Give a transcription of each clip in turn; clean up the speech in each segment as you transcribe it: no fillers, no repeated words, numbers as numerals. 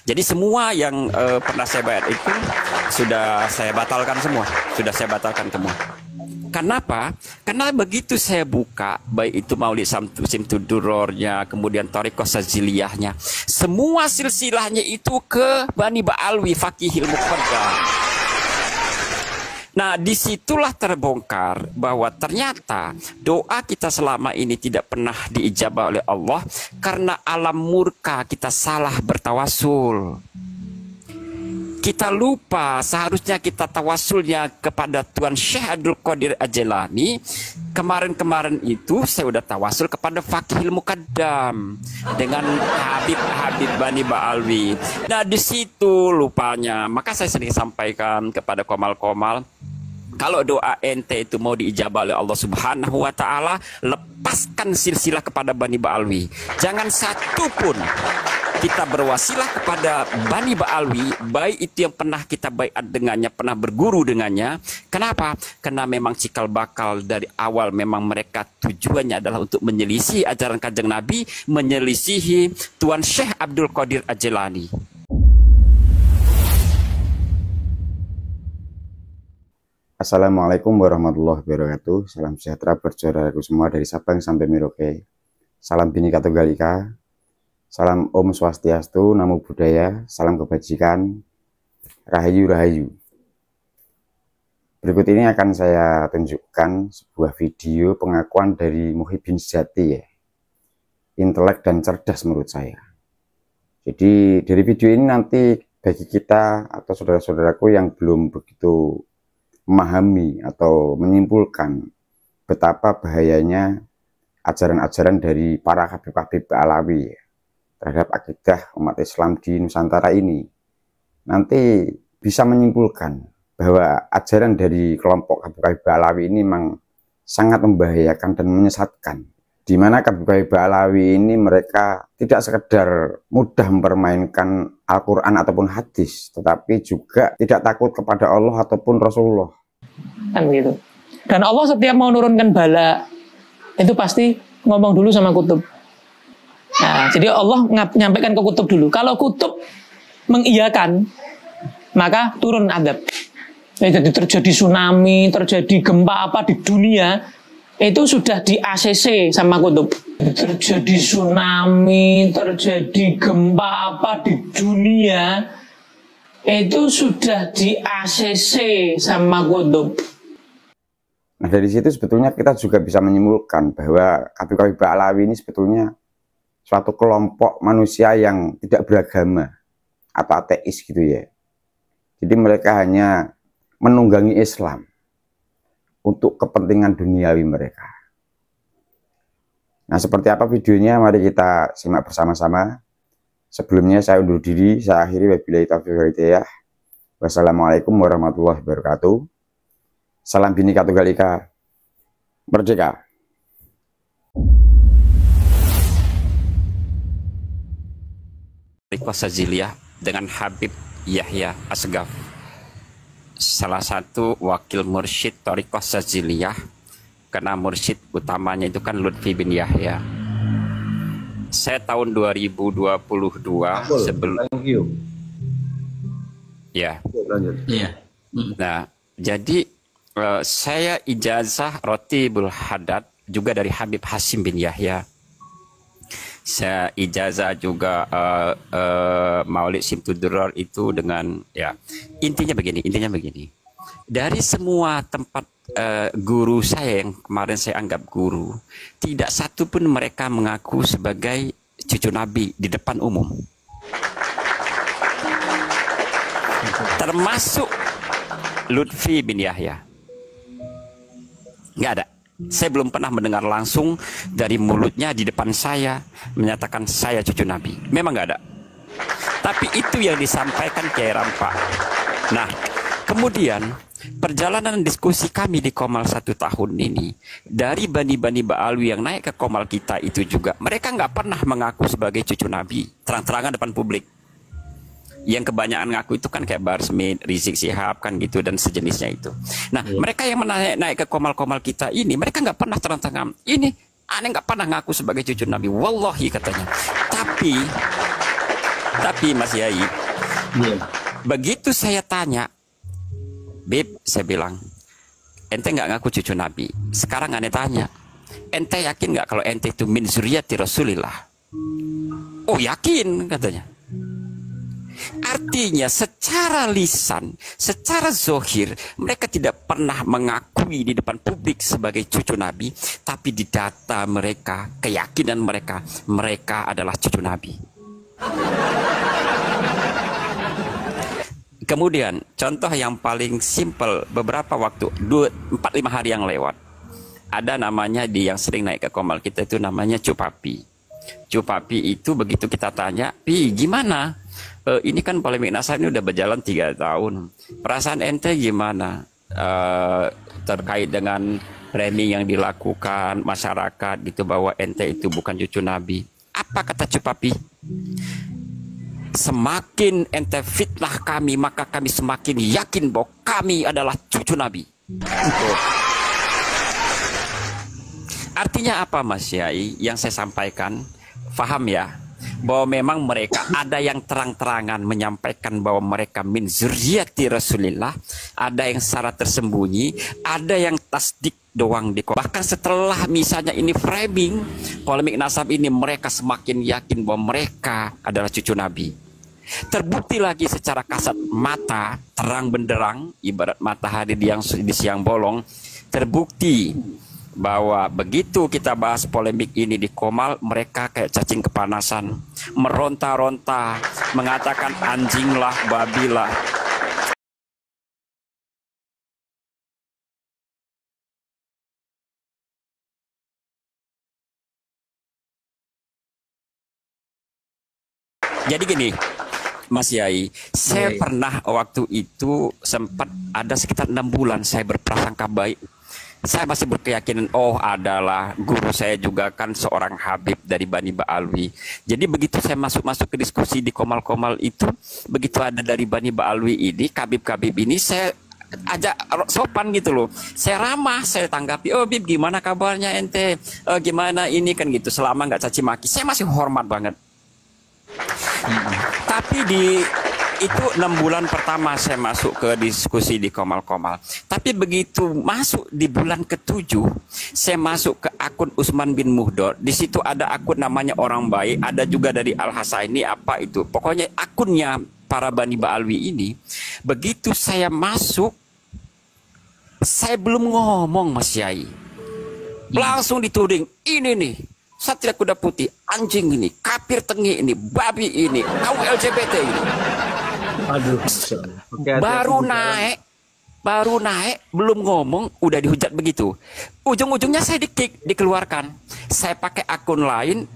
Jadi semua yang pernah saya bayar itu sudah saya batalkan semua. Sudah saya batalkan semua. Kenapa? Karena begitu saya buka, baik itu Maulid Simtudurornya, kemudian Thariqah Saziliyahnya, semua silsilahnya itu ke Bani Ba'alwi, Fakihil Muqaddam. Nah, disitulah terbongkar bahwa ternyata doa kita selama ini tidak pernah diijabah oleh Allah karena alam murka kita salah bertawasul. Kita lupa seharusnya kita tawasulnya kepada Tuan Syekh Abdul Qadir Al-Jilani. Kemarin-kemarin itu saya udah tawasul kepada Fakihil Muqaddam dengan Habib Bani Ba'alwi. Nah, di situ lupanya. Maka saya sering sampaikan kepada komal-komal, kalau doa ente itu mau diijabah oleh Allah Subhanahu wa taala, lepaskan silsilah kepada Bani Ba'alwi. Jangan satu pun kita berwasilah kepada Bani Ba'alwi, baik itu yang pernah kita baiat dengannya, pernah berguru dengannya. Kenapa? Karena memang cikal bakal dari awal memang mereka tujuannya adalah untuk menyelisihi ajaran Kanjeng Nabi, menyelisihi Tuan Syekh Abdul Qadir Al-Jilani. Assalamualaikum warahmatullahi wabarakatuh. Salam sejahtera bersaudaraku semua dari Sabang sampai Merauke. Salam Bhinneka Tunggal Ika. Salam Om Swastiastu, Namo Buddhaya, salam kebajikan, Rahayu Rahayu. Berikut ini akan saya tunjukkan sebuah video pengakuan dari Muhyiddin sejati ya. Intelek dan cerdas menurut saya. Jadi dari video ini nanti bagi kita atau saudara-saudaraku yang belum begitu memahami atau menyimpulkan betapa bahayanya ajaran-ajaran dari para Habib-Habib Alawi ya, terhadap akidah umat Islam di Nusantara ini, nanti bisa menyimpulkan bahwa ajaran dari kelompok Habib Alawi ini memang sangat membahayakan dan menyesatkan, di mana Habib Alawi ini mereka tidak sekedar mudah mempermainkan Al-Quran ataupun hadis, tetapi juga tidak takut kepada Allah ataupun Rasulullah. Kan begitu. Dan Allah setiap mau nurunkan bala itu pasti ngomong dulu sama kutub. Nah, jadi Allah menyampaikan ke kutub dulu. Kalau kutub mengiyakan, maka turun adab. Jadi terjadi tsunami, terjadi gempa apa di dunia, itu sudah di ACC sama kutub. Terjadi tsunami, terjadi gempa apa di dunia, itu sudah di ACC sama kutub. Nah, dari situ sebetulnya kita juga bisa menyimpulkan bahwa Habib Alawi ini sebetulnya suatu kelompok manusia yang tidak beragama atau ateis gitu ya. Jadi mereka hanya menunggangi Islam untuk kepentingan duniawi mereka. Nah, seperti apa videonya? Mari kita simak bersama-sama. Sebelumnya saya undur diri, saya akhiri wabillahi taufiq wal hidayah. Wassalamualaikum warahmatullahi wabarakatuh. Salam Bhinneka Tunggal Ika. Merdeka. Thariqah Saziliyah dengan Habib Yahya Asgaf, salah satu wakil mursyid Thariqah Saziliyah, karena mursyid utamanya itu kan Lutfi bin Yahya. Saya tahun 2022 sebelum ya. Nah, jadi saya ijazah Rotibul Haddad juga dari Habib Hasim bin Yahya. Saya ijazah juga Maulid Simtuduror itu dengan ya, intinya begini. Dari semua tempat guru saya yang kemarin saya anggap guru, tidak satu pun mereka mengaku sebagai cucu Nabi di depan umum. Termasuk Lutfi bin Yahya. Nggak ada. Saya belum pernah mendengar langsung dari mulutnya di depan saya menyatakan saya cucu Nabi. Memang nggak ada. Tapi itu yang disampaikan Kiai Rampak. Nah, kemudian perjalanan diskusi kami di Qomal 1 tahun ini, dari Bani Ba'alwi yang naik ke Qomal kita itu juga, mereka nggak pernah mengaku sebagai cucu Nabi terang-terangan depan publik. Yang kebanyakan ngaku itu kan kayak Bahar Smith, Rizik Syihab kan gitu dan sejenisnya itu. Nah, mereka yang naik ke Qomal kita ini, mereka nggak pernah terang-terangan ini aneh nggak pernah ngaku sebagai cucu Nabi, wallahi katanya. Tapi Tapi Mas Yai, Iya. begitu saya tanya, Bib, saya bilang, ente nggak ngaku cucu Nabi. Sekarang ane tanya, ente yakin nggak kalau ente itu min zuriyati Rasulillah? Oh yakin, katanya. Artinya secara lisan, secara zohir, mereka tidak pernah mengakui di depan publik sebagai cucu Nabi, tapi di data mereka, keyakinan mereka, mereka adalah cucu Nabi. Kemudian contoh yang paling simpel, beberapa waktu 4-5 hari yang lewat, ada namanya yang sering naik ke Komal kita itu namanya Cupapi. Cupapi itu begitu kita tanya, Pi gimana? Ini kan polemik nasab ini udah berjalan 3 tahun. Perasaan ente gimana terkait dengan framing yang dilakukan masyarakat gitu bahwa ente itu bukan cucu Nabi? Apa kata Cupapi? Semakin ente fitnah kami, maka kami semakin yakin bahwa kami adalah cucu Nabi. Artinya apa Mas Yai? Yang saya sampaikan, faham ya? Bahwa memang mereka ada yang terang-terangan menyampaikan bahwa mereka min zuriyati Rasulillah, ada yang secara tersembunyi, ada yang tasdik doang di. Bahkan setelah misalnya ini framing polemik nasab ini, mereka semakin yakin bahwa mereka adalah cucu Nabi. Terbukti lagi secara kasat mata, terang benderang, ibarat matahari di siang bolong, terbukti bahwa begitu kita bahas polemik ini di Komal, mereka kayak cacing kepanasan, meronta-ronta, mengatakan anjinglah, babilah. Jadi gini, Mas Yai, saya pernah waktu itu sempat ada sekitar 6 bulan saya berprasangka baik. Saya masih berkeyakinan, oh adalah guru saya juga kan seorang Habib dari Bani Ba'alwi. Jadi begitu saya masuk ke diskusi di Komal-Komal itu, begitu ada dari Bani Ba'alwi ini, Kabib-Kabib ini, saya ajak sopan gitu loh. Saya ramah, saya tanggapi, oh Bib gimana kabarnya ente? Gimana ini kan gitu, selama nggak caci maki. Saya masih hormat banget. Tapi itu 6 bulan pertama saya masuk ke diskusi di Komal-Komal. Tapi begitu masuk di bulan ke-7, saya masuk ke akun Usman bin Muhdor. Di situ ada akun namanya Orang Baik, ada juga dari Al-Hasaini, apa itu. Pokoknya akunnya para Bani Ba'alwi ini. Begitu saya masuk, saya belum ngomong Mas Yai. Langsung dituding, ini nih, Satria Kuda Putih, anjing ini, kafir tengi ini, babi ini, kaum LGBT ini. Aduh. Baru naik, belum ngomong, udah dihujat begitu. Ujung-ujungnya saya dikeluarkan. Saya pakai akun lain,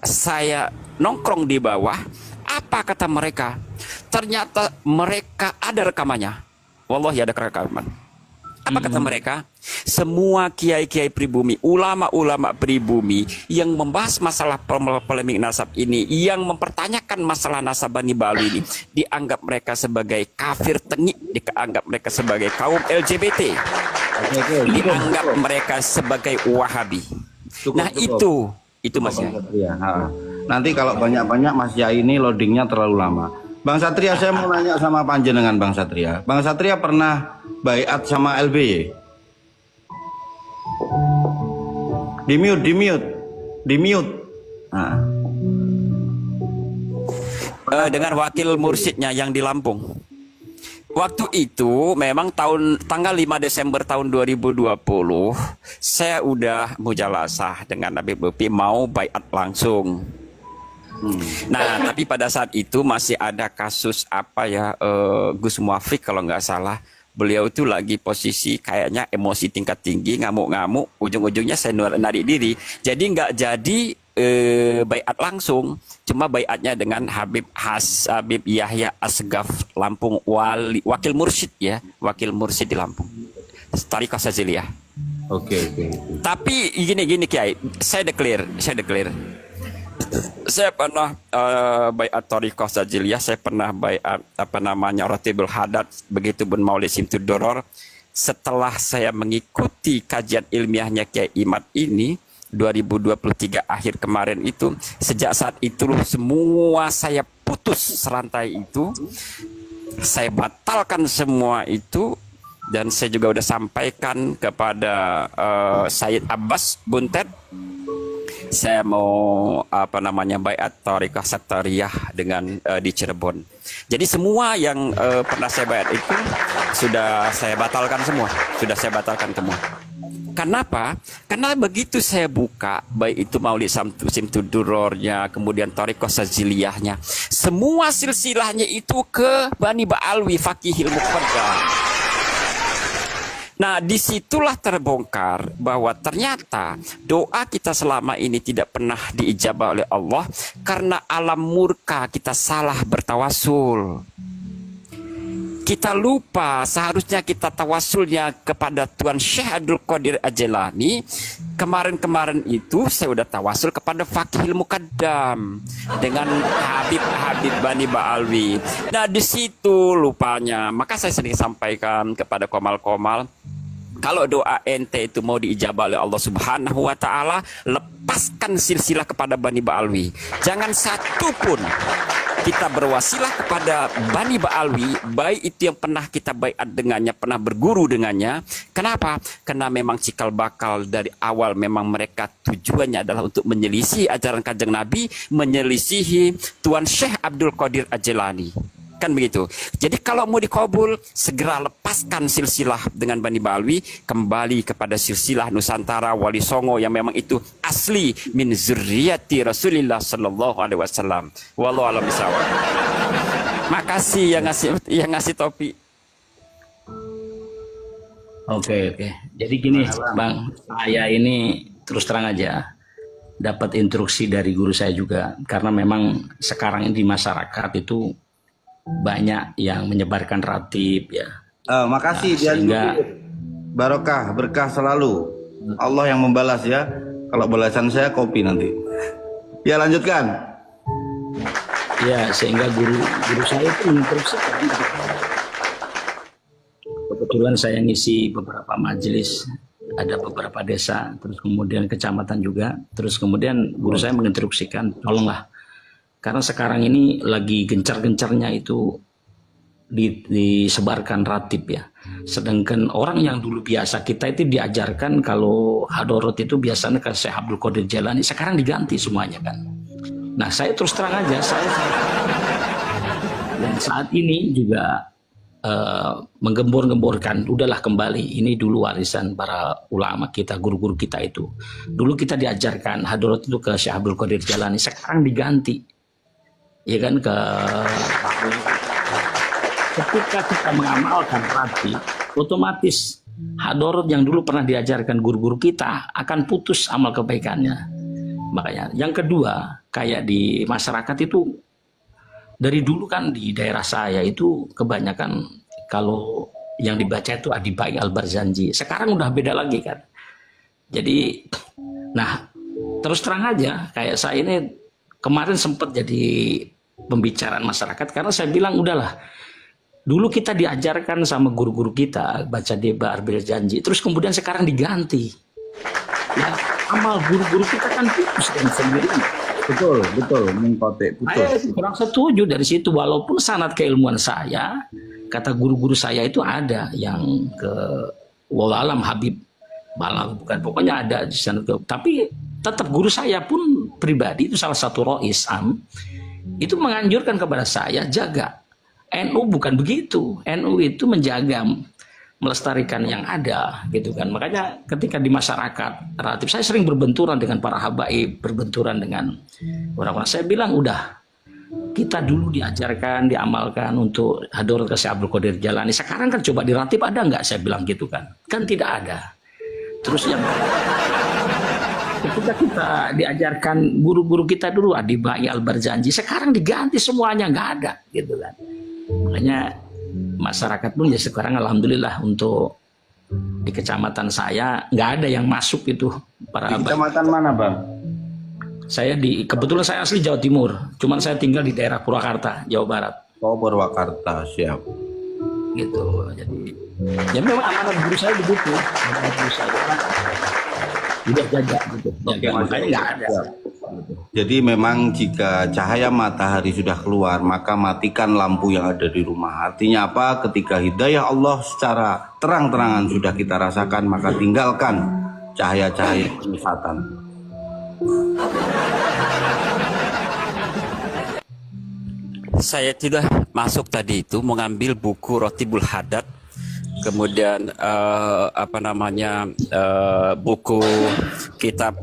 saya nongkrong di bawah. Apa kata mereka? Ternyata mereka ada rekamannya. Wallahi ada rekaman. Apa kata mereka? Semua kiai-kiai pribumi, ulama-ulama pribumi yang membahas masalah polemik nasab ini, yang mempertanyakan masalah nasab Bani Ba'alwi ini, dianggap mereka sebagai kafir tengik, dianggap mereka sebagai kaum LGBT, dianggap mereka sebagai Wahabi. Nah itu Mas Yai. Nanti kalau banyak-banyak Mas Yai ini loadingnya terlalu lama. Bang Satria, saya mau nanya sama panjenengan Bang Satria. Bang Satria pernah baiat sama LBY? Di mute. Nah. Dengan wakil mursyidnya yang di Lampung. Waktu itu memang tanggal 5 Desember tahun 2020 saya udah mujalasah dengan Habib Lutfi mau baiat langsung. Nah, tapi pada saat itu masih ada kasus Gus Muafik kalau nggak salah. Beliau itu lagi posisi kayaknya emosi tingkat tinggi, ngamuk-ngamuk. Ujung-ujungnya saya narik diri. Jadi nggak jadi baiat langsung, cuma baiatnya dengan Habib Yahya Asgaf Lampung, wakil mursyid di Lampung, Tariqah Saziliyah. Oke. Tapi gini Kiai, saya declare. Saya pernah baiat Tariqah Saziliyah, saya pernah baiat Ratibul Haddad, begitu pun Maulid Simtud Doror. Setelah saya mengikuti kajian ilmiahnya Kiai Imad ini 2023 akhir kemarin itu, sejak saat itu semua saya putus serantai itu, saya batalkan semua itu, dan saya juga udah sampaikan kepada Sayyid Abbas Buntet, saya mau baiat Thariqah Satariyah dengan di Cirebon. Jadi semua yang pernah saya baiat itu sudah saya batalkan semua, Kenapa? Karena begitu saya buka, baik itu Maulid Simtudurornya, kemudian Thariqah Saziliyahnya, semua silsilahnya itu ke Bani Ba'alwi Fakihil Muqaddam. Nah, disitulah terbongkar bahwa ternyata doa kita selama ini tidak pernah diijabah oleh Allah karena alam murka kita salah bertawasul. Kita lupa seharusnya kita tawasulnya kepada Tuan Syekh Abdul Qadir Al-Jilani. Kemarin-kemarin itu saya udah tawasul kepada Fakihil Muqaddam dengan Habib Bani Ba'alwi. Nah, di situ lupanya. Maka saya sering sampaikan kepada Komal-Komal, kalau doa ente itu mau diijabah oleh Allah Subhanahu wa Ta'ala, lepaskan silsilah kepada Bani Ba'alwi. Jangan satu pun kita berwasilah kepada Bani Ba'alwi, baik itu yang pernah kita baiat dengannya, pernah berguru dengannya. Kenapa? Karena memang cikal bakal dari awal memang mereka tujuannya adalah untuk menyelisih ajaran Kanjeng Nabi, menyelisihi Tuan Syekh Abdul Qadir Al-Jilani. Kan begitu. Jadi kalau mau dikabul, segera lepaskan silsilah dengan Bani Ba'alwi, kembali kepada silsilah Nusantara Wali Songo yang memang itu asli min zurriyati Rasulillah sallallahu alaihi wasallam. Wallahu a'lam bishawab. Makasih yang ngasih topik. Oke. Jadi gini, Bang, saya ini terus terang aja dapat instruksi dari guru saya juga, karena memang sekarang ini di masyarakat itu banyak yang menyebarkan ratib ya. Makasih dia sehingga barokah, berkah selalu. Allah yang membalas ya. Kalau balasan saya kopi nanti. Ya, lanjutkan. Ya, sehingga guru saya itu menginstruksikan. Kebetulan saya ngisi beberapa majelis, ada beberapa desa, terus kemudian kecamatan juga, terus kemudian guru saya menginstruksikan, tolonglah. Karena sekarang ini lagi gencar-gencarnya itu disebarkan ratib ya. Sedangkan orang yang dulu biasa kita itu diajarkan kalau hadorot itu biasanya ke Syekh Abdul Qadir Jailani, sekarang diganti semuanya kan. Nah, saya terus terang aja, dan saat ini juga menggembor-gemborkan, udahlah kembali, ini dulu warisan para ulama kita, guru-guru kita itu. Dulu kita diajarkan hadorot itu ke Syekh Abdul Qadir Jailani, sekarang diganti. Ya kan, ketika kita mengamalkan ratib, otomatis hadorot yang dulu pernah diajarkan guru-guru kita akan putus amal kebaikannya. Makanya yang kedua, kayak di masyarakat itu dari dulu kan di daerah saya itu kebanyakan kalau yang dibaca itu Adibai Al-Barzanji. Sekarang udah beda lagi kan. Jadi, nah terus terang aja kayak saya ini kemarin sempat jadi pembicaraan masyarakat karena saya bilang udahlah, dulu kita diajarkan sama guru-guru kita baca Deba Arbil Janji, terus kemudian sekarang diganti. Ya, amal guru-guru kita kan putus dan sendirinya. Betul, mengkotek putus. Saya kurang setuju dari situ, walaupun sanad keilmuan saya, kata guru-guru saya itu ada yang ke wallahualam Habib Malang, bukan, pokoknya ada di sana. Tapi tetap guru saya pun pribadi itu salah satu rois itu menganjurkan kepada saya, jaga NU bukan begitu. NU itu menjaga, melestarikan yang ada gitu kan. Makanya ketika di masyarakat relatif saya sering berbenturan dengan para habaib, berbenturan dengan orang-orang. Saya bilang udah, kita dulu diajarkan, diamalkan untuk hadorot ke Syekh Abdul Qadir Jailani. Sekarang kan coba di ratib ada nggak? Saya bilang gitu kan. Kan tidak ada. Terus yang ketika kita diajarkan guru-guru kita dulu Adibai Al-Barzanji, sekarang diganti semuanya, nggak ada gitu kan. Makanya masyarakat pun ya sekarang alhamdulillah untuk di kecamatan saya nggak ada yang masuk itu para di kecamatan mana, Bang? Saya kebetulan saya asli Jawa Timur, cuman saya tinggal di daerah Purwakarta, Jawa Barat. Oh, Purwakarta, siap. Gitu. Jadi ya memang amanat guru saya begitu. Amanat guru saya udah jaga gitu. Oke, makanya nggak ada. Gitu. Jadi memang jika cahaya matahari sudah keluar, maka matikan lampu yang ada di rumah. Artinya apa? Ketika hidayah Allah secara terang-terangan sudah kita rasakan, maka tinggalkan cahaya-cahaya penyesatan. Saya tidak masuk tadi itu mengambil buku Rotibul Haddad, kemudian buku kitab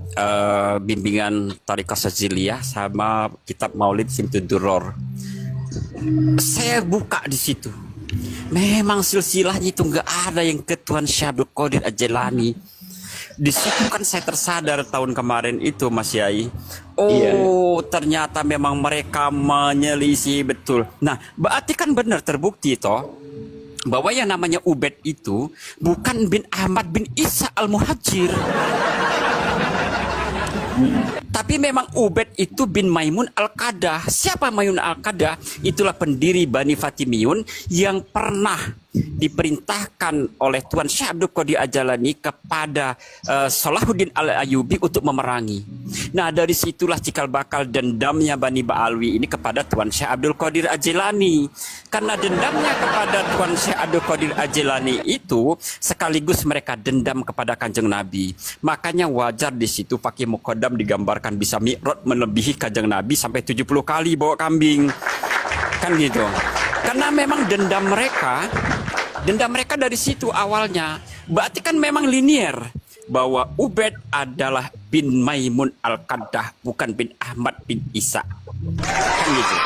bimbingan Thariqah Syadziliyah sama kitab Maulid Simtudurror. Saya buka di situ. Memang silsilahnya itu nggak ada yang ke Tuan Syekh Abdul Qadir Al-Jailani. Di situ kan saya tersadar tahun kemarin itu, Mas Yai. Oh, ternyata memang mereka menyelisih betul. Nah, berarti kan benar terbukti toh bahwa yang namanya Ubaid itu bukan bin Ahmad bin Isa Al-Muhajir. Tapi memang Ubaid itu bin Maimun Al-Qadah. Siapa Maimun Al-Qadah? Itulah pendiri Bani Fatimiyun yang pernah diperintahkan oleh Tuan Syekh Abdul Qadir Al-Jailani kepada Salahuddin Al-Ayyubi untuk memerangi. Nah, dari situlah cikal bakal dendamnya Bani Ba'alwi ini kepada Tuan Syekh Abdul Qadir Al-Jailani. Karena dendamnya kepada Tuan Syekh Abdul Qadir Al-Jailani itu sekaligus mereka dendam kepada Kanjeng Nabi. Makanya wajar di situ pakai muqaddam digambarkan bisa mi'raj melebihi Kanjeng Nabi sampai 70 kali bawa kambing. Kan gitu. Karena memang dendam mereka dari situ awalnya. Berarti kan memang linier bahwa Ubaid adalah bin Maimun Al-Qadah, bukan bin Ahmad bin Isa. Kan gitu.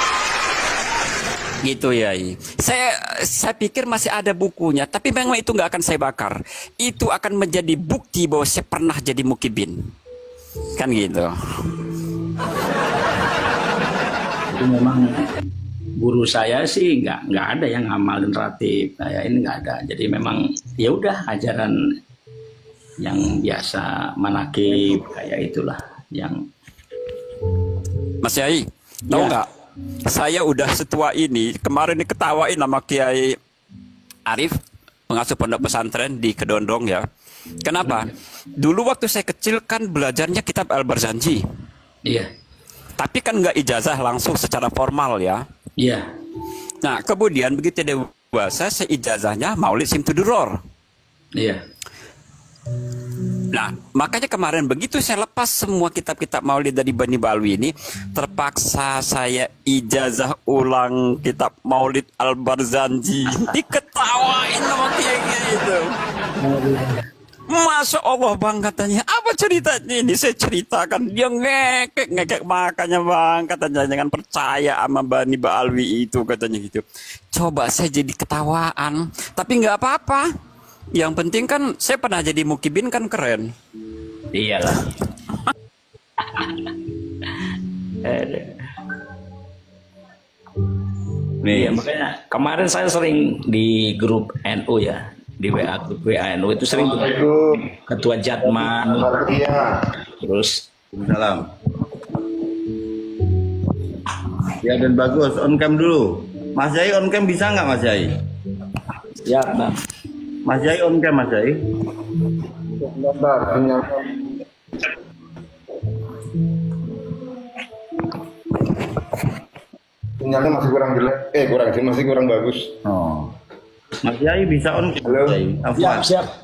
Gitu ya. Saya pikir masih ada bukunya, tapi memang itu nggak akan saya bakar. Itu akan menjadi bukti bahwa saya pernah jadi mukibin. Kan gitu. Itu memang guru saya sih nggak ada yang ngamalin ratib, saya ini nggak ada. Jadi memang ya udah ajaran yang biasa manakib kayak itulah yang. Mas Yai, tahu nggak? Saya udah setua ini kemarin diketawain sama Kiai Arif, pengasuh pondok pesantren di Kedondong ya. Kenapa? Dulu waktu saya kecil kan belajarnya kitab Al-Barzanji. Iya. Tapi kan nggak ijazah langsung secara formal ya. Iya. Nah, kemudian begitu dewasa saya ijazahnya Maulid Simtudurror. Iya. Nah, makanya kemarin begitu saya lepas semua kitab-kitab Maulid dari Bani Ba'alwi ini, terpaksa saya ijazah ulang kitab Maulid Al-Barzanji. Diketawain sama kiai itu. Masya Allah bang, katanya apa ceritanya ini, saya ceritakan, dia ngekek makanya bang, katanya jangan percaya sama Bani Ba'alwi itu, katanya gitu. Coba saya jadi ketawaan, tapi nggak apa-apa, yang penting kan saya pernah jadi mukibin kan keren. Iyalah. Nih, makanya kemarin saya sering di grup NU ya, di WA NU itu sering ketua Jatman, terus Salam. Ya dan bagus, on cam dulu. Mas Yai on cam bisa nggak Mas Yai? ya nah. Mas Yai on cam Mas Yai. Sinyalnya masih kurang jelek, masih kurang bagus. Oh. Mas Yai bisa on cam. Halo.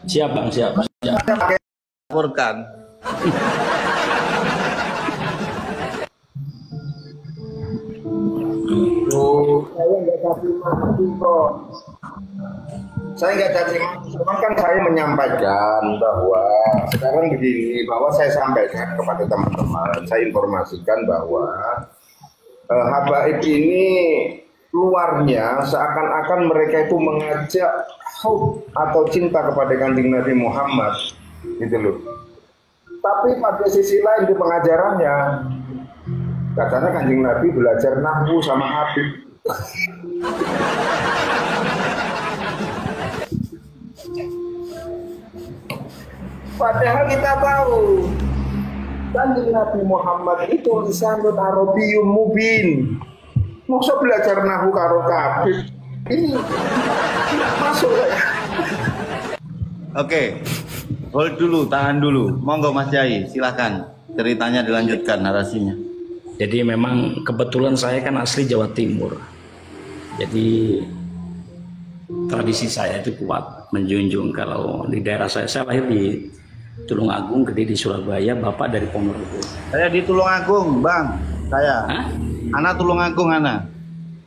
Siap bang, siap. Laporkan. Saya nggak caci maki kok. Saya nggak caci maki, cuma kan saya menyampaikan bahwa sekarang begini, bahwa saya sampaikan kepada teman-teman, saya informasikan bahwa habaib ini luarnya seakan-akan mereka itu mengajak hub atau cinta kepada Kanjeng Nabi Muhammad, gitu loh. Tapi pada sisi lain di pengajarannya, katanya Kanjeng Nabi belajar nahwu sama Habib. Padahal kita tahu Kanjeng Nabi Muhammad itu lisanul Arabiyyun mubin. Masa belajar nahwu karo Habib? Ini masuk ya. Oke. Hold dulu, tahan dulu. Monggo Mas Yai, silakan. Ceritanya dilanjutkan narasinya. Jadi memang kebetulan saya kan asli Jawa Timur. Jadi tradisi saya itu kuat menjunjung. Kalau di daerah saya lahir di Tulungagung, gede di Surabaya, bapak dari Ponorogo. Saya di Tulungagung, Bang. Saya. Hah? Anak Tulungagung, anak.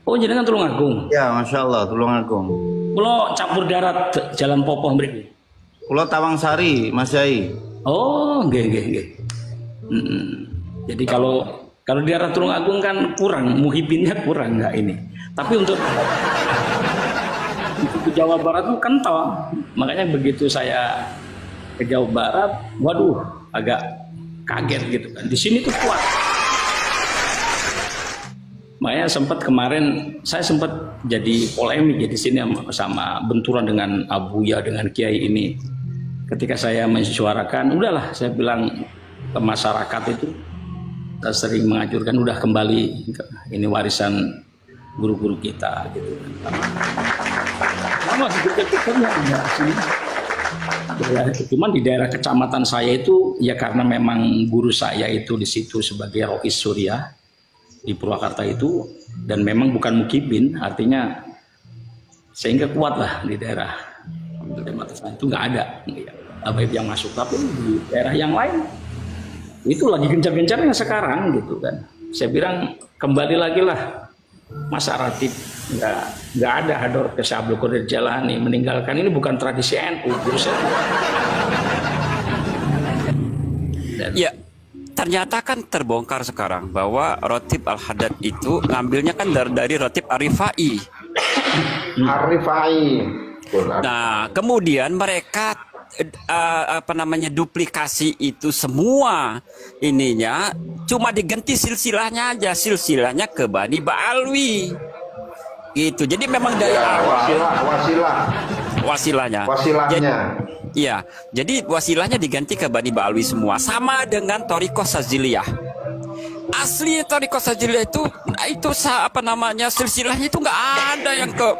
Oh, jenengan Tulungagung. Ya, Masya Allah, Tulungagung. Kulo campur darat Jalan Popoh mriki. Kulo Tawangsari, Mas Yai. Oh, nggih. Jadi kalau di daerah Tulungagung kan kurang, muhibinnya kurang nggak ini. Tapi untuk ke Jawa Barat itu kental. Makanya begitu saya ke Jawa Barat, waduh, agak kaget gitu kan. Di sini tuh kuat. Makanya saya sempat jadi polemik ya di sini sama benturan dengan Abuya, dengan Kiai ini. Ketika saya mensuarakan, udahlah saya bilang ke masyarakat itu, saya sering mengajurkan udah kembali, ini warisan guru-guru kita gitu. Nama pikirnya enggak sih. Cuman di daerah kecamatan saya itu ya karena memang guru saya itu di situ sebagai Rois Surya di Purwakarta itu, dan memang bukan mukibin, artinya sehingga kuat lah di daerah kecamatan itu nggak ada Habaib yang masuk. Tapi di daerah yang lain itu lagi gencar-gencarnya sekarang gitu kan. Saya bilang kembali lagi lah Mas Ratib, nggak ada Hador ke Syabul Qadir Jalani, meninggalkan ini bukan tradisi NU. Ya, ternyata kan terbongkar sekarang bahwa Ratib Al-Haddad itu ngambilnya kan dari Ratib Ar-Rifai. Nah, kemudian mereka duplikasi itu semua ininya, cuma diganti silsilahnya aja, silsilahnya ke Bani Ba'alwi gitu. Jadi memang dari awal wasilahnya. Jadi wasilahnya diganti ke Bani Ba'alwi semua, sama dengan Thariqah Saziliyah. Asli Thariqah Saziliyah itu silsilahnya itu nggak ada yang ke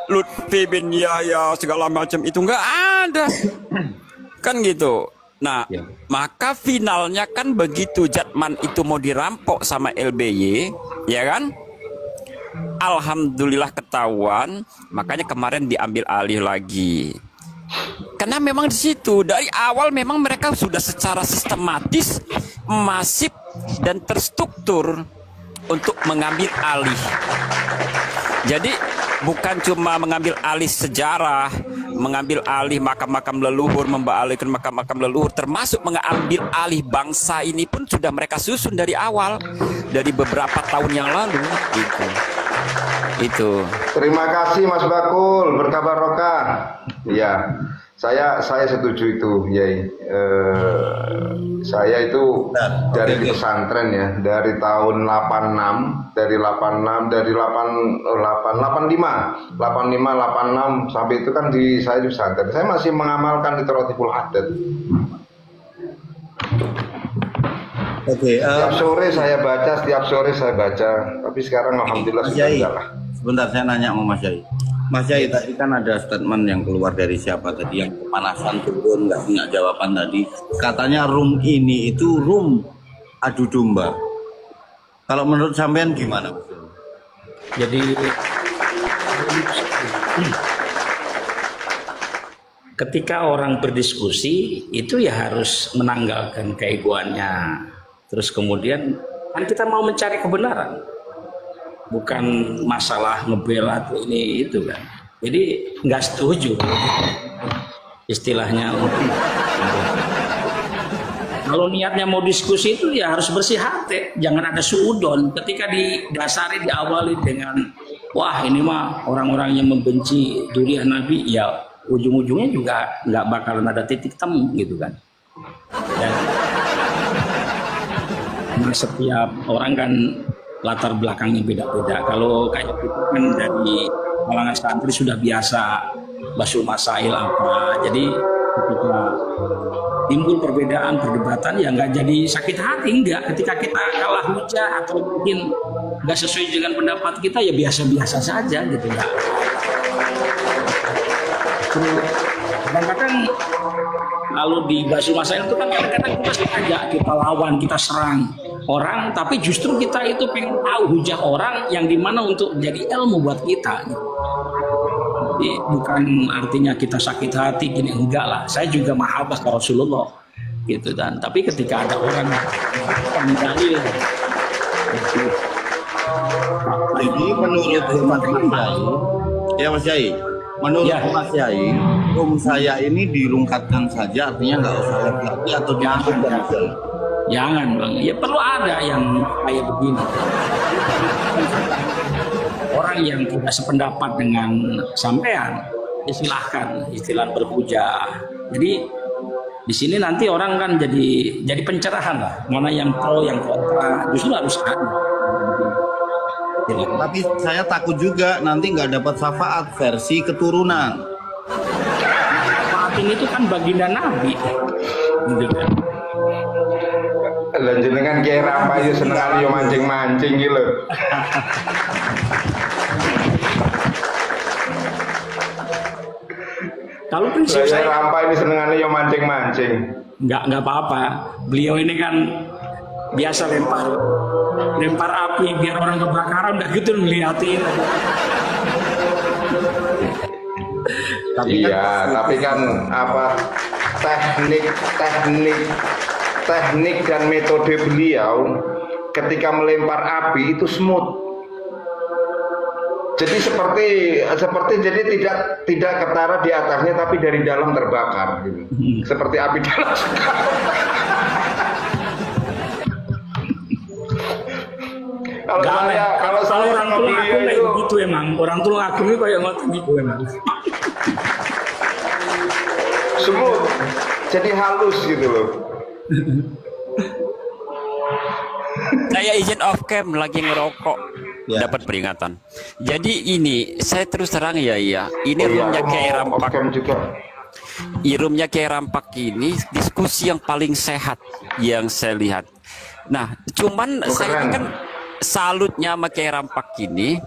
Lutfi bin Yahya segala macam, itu nggak ada kan gitu. Nah, maka finalnya kan begitu Jatman itu mau dirampok sama LBY, ya kan? Alhamdulillah ketahuan, makanya kemarin diambil alih lagi. Karena memang di situ dari awal memang mereka sudah secara sistematis, masif dan terstruktur untuk mengambil alih. Jadi bukan cuma mengambil alih sejarah, mengambil alih makam-makam leluhur, membalihkan makam-makam leluhur, termasuk mengambil alih bangsa ini pun sudah mereka susun dari awal, dari beberapa tahun yang lalu. Itu. Terima kasih Mas Bakul, berkabar barokah. Ya, saya setuju itu, Yai. Saya itu dari pesantren ya, dari tahun 85 sampai itu kan saya di pesantren. Saya masih mengamalkan itu Ratibul Haddad. Setiap sore saya baca, tapi sekarang alhamdulillah sudah enggak lah. Sebentar, saya nanya sama Mas Yai. Mas Yai, tadi kan ada statement yang keluar dari siapa tadi, yang kepanasan turun, nggak punya jawaban tadi. Katanya room ini itu room adu domba. Kalau menurut sampean gimana? Jadi ketika orang berdiskusi itu ya harus menanggalkan keegoannya. Terus kemudian kan kita mau mencari kebenaran, bukan masalah ngebela atau ini itu kan. Jadi nggak setuju istilahnya. Kalau niatnya mau diskusi itu ya harus bersih hati, jangan ada suudon. Ketika didasari diawali dengan wah ini mah orang-orang yang membenci durian Nabi, ya ujung-ujungnya juga nggak bakalan ada titik temu gitu kan. Dan setiap orang kan latar belakangnya beda-beda. Kalau kayak kita kan dari kalangan santri sudah biasa basul masail apa, jadi ketika timbul perbedaan perdebatan ya nggak jadi sakit hati, enggak. Ketika kita kalah hujah atau mungkin nggak sesuai dengan pendapat kita ya biasa-biasa saja gitu ya. Kadang-kadang kalau di basul masail itu kan kadang-kadang kita sengaja kita lawan, kita serang. orang, tapi justru kita itu pengen tahu hujah orang yang dimana untuk jadi ilmu buat kita. Jadi, bukan artinya kita sakit hati gini, enggak lah. Saya juga mahabbah ke Rasulullah gitu, dan tapi ketika ada orang yang dalil gitu. Jadi menurut Mas Yai, ya Mas Yai, menurut Ya. Mas Yai, saya ini dirungkatkan saja, artinya nggak usah lagi atau diangkat saja. Jangan bang, ya perlu ada yang kayak begini. Orang yang tidak sependapat dengan sampean, ya silahkan istilah berhujah. Jadi di sini nanti orang kan jadi pencerahan lah, mana yang pro yang kontra, justru harus ada. Tapi saya takut juga nanti nggak dapat syafaat versi keturunan. Syafaat ini itu kan baginda Nabi, gitu kan. Lan jenengan Kiai Rampai yo senengane yo mancing-mancing iki lho. Kalau prinsip Kiai saya Rampai ini senengane yo mancing-mancing. nggak apa-apa. Beliau ini kan biasa lempar api biar orang kebakaran, udah gitu ngeliatin. Iya, tapi kan apa teknik dan metode beliau ketika melempar api itu smooth. Jadi seperti jadi tidak ketara di atasnya tapi dari dalam terbakar gitu. Seperti api dalam sekar. Kalau saya orang sama tua beliau aku kayak itu gitu emang, orang tua aku ini kayak ngotot gitu emang. smooth, jadi halus gitu loh. Saya izin off cam lagi ngerokok, Ya. dapat peringatan. Jadi ini saya terus terang ya, ini Oh iya, roomnya aku Kiai mau Rampak. off-cam juga. Roomnya Kiai Rampak ini diskusi yang paling sehat yang saya lihat. Nah, cuman Oh, saya keren. kan salutnya sama Kiai Rampak ini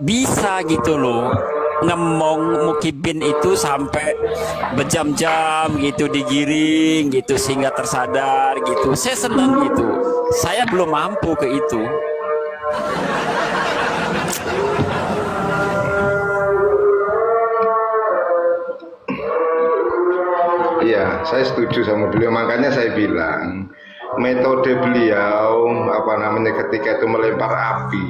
bisa gitu loh ngemong Mukibin itu sampai berjam-jam gitu digiring gitu sehingga tersadar gitu. Saya senang gitu. Saya belum mampu ke itu. Iya, saya setuju sama beliau. Makanya saya bilang metode beliau ketika itu melempar api